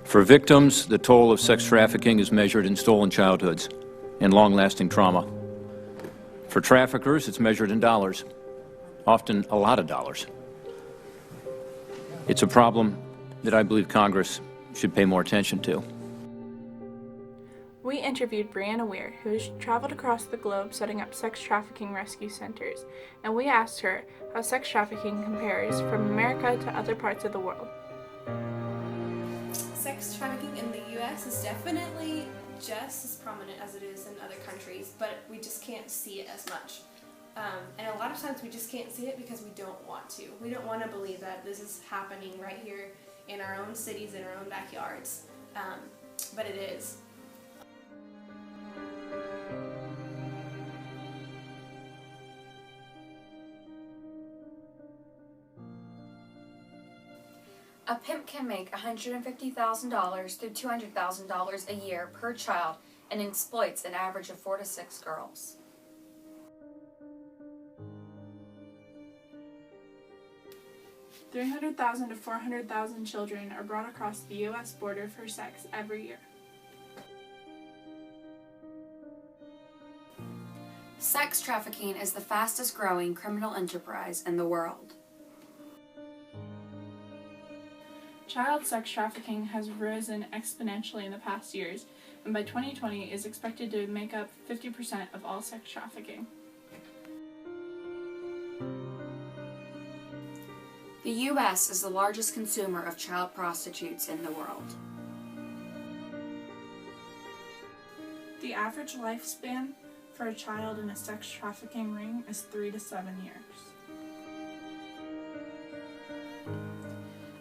For victims, the toll of sex trafficking is measured in stolen childhoods and long-lasting trauma. For traffickers, it's measured in dollars, often a lot of dollars. It's a problem that I believe Congress should pay more attention to. We interviewed Brianna Weir, who has traveled across the globe setting up sex trafficking rescue centers, and we asked her how sex trafficking compares from America to other parts of the world. Sex trafficking in the U.S. is definitely just as prominent as it is in other countries, but we just can't see it as much. And a lot of times we just can't see it because we don't want to. We don't want to believe that this is happening right here in our own cities, in our own backyards, but it is. A pimp can make $150,000 through $200,000 a year per child and exploits an average of 4 to 6 girls. $300,000 to $400,000 children are brought across the U.S. border for sex every year. Sex trafficking is the fastest growing criminal enterprise in the world. Child sex trafficking has risen exponentially in the past years, and by 2020 is expected to make up 50% of all sex trafficking. The U.S. is the largest consumer of child prostitutes in the world. The average lifespan for a child in a sex trafficking ring is 3 to 7 years.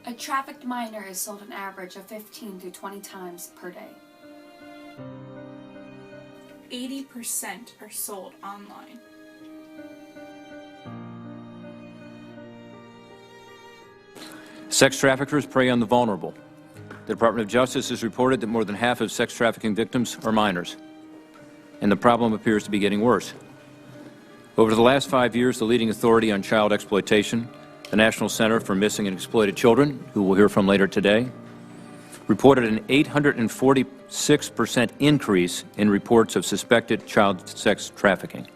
A trafficked minor is sold an average of 15 to 20 times per day. 80% are sold online. Sex traffickers prey on the vulnerable. The Department of Justice has reported that more than half of sex trafficking victims are minors, and the problem appears to be getting worse. Over the last 5 years, the leading authority on child exploitation, the National Center for Missing and Exploited Children, who we'll hear from later today, reported an 846% increase in reports of suspected child sex trafficking.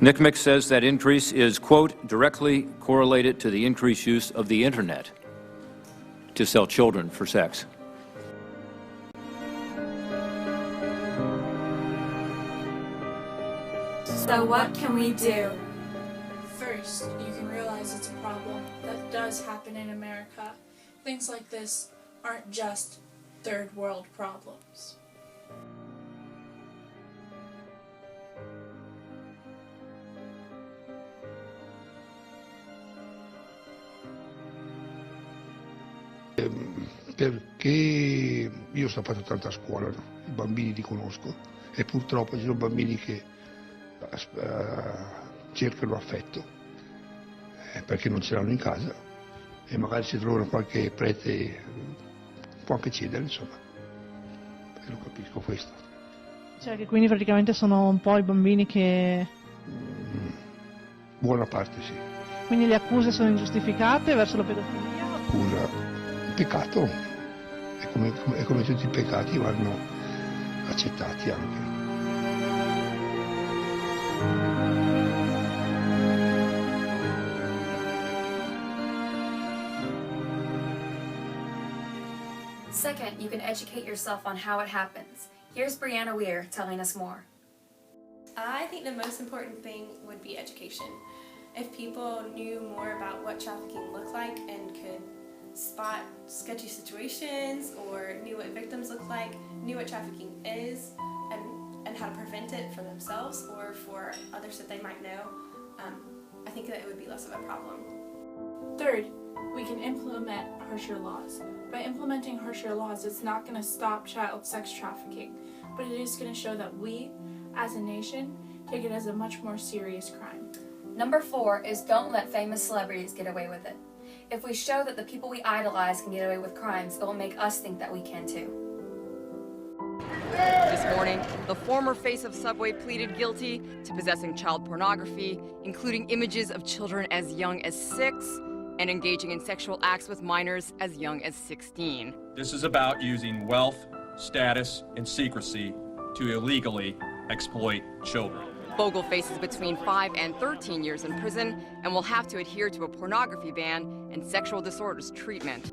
NCMEC says that increase is, quote, directly correlated to the increased use of the internet to sell children for sex. So what can we do? First, you can realize it's a problem that does happen in America. Things like this aren't just third world problems. Perché io sto facendo tanta scuola, no? I bambini li conosco e purtroppo ci sono bambini che cercano affetto perché non ce l'hanno in casa e magari si trovano qualche prete, può anche cedere, insomma, perché lo capisco questo. Cioè che quindi praticamente sono un po' i bambini che... Buona parte sì. Quindi le accuse sono ingiustificate verso la pedofilia? Accusa un peccato e come tutti i peccati vanno accettati anche. Second, you can educate yourself on how it happens. Here's Brianna Weir telling us more. I think the most important thing would be education. If people knew more about what trafficking looked like and could spot sketchy situations or knew what victims look like, knew what trafficking is, and how to prevent it for themselves or for others that they might know, I think that it would be less of a problem. Third, we can implement harsher laws. By implementing harsher laws, it's not going to stop child sex trafficking, but it is going to show that we, as a nation, take it as a much more serious crime. Number 4 is don't let famous celebrities get away with it. If we show that the people we idolize can get away with crimes, it will make us think that we can too. This morning, the former face of Subway pleaded guilty to possessing child pornography, including images of children as young as 6 and engaging in sexual acts with minors as young as 16. This is about using wealth, status, and secrecy to illegally exploit children. Bogle faces between 5 and 13 years in prison and will have to adhere to a pornography ban and sexual disorders treatment.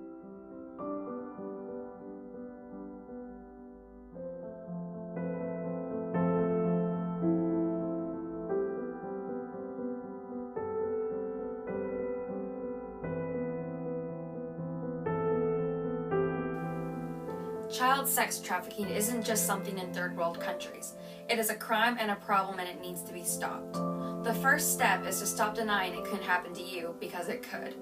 Child sex trafficking isn't just something in third world countries. It is a crime and a problem, and it needs to be stopped. The first step is to stop denying it couldn't happen to you, because it could.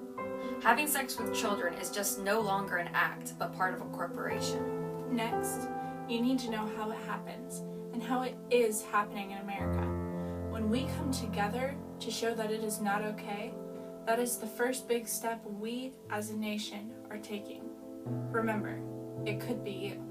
Having sex with children is just no longer an act, but part of a corporation. Next, you need to know how it happens and how it is happening in America. When we come together to show that it is not okay, that is the first big step we as a nation are taking. Remember, it could be you.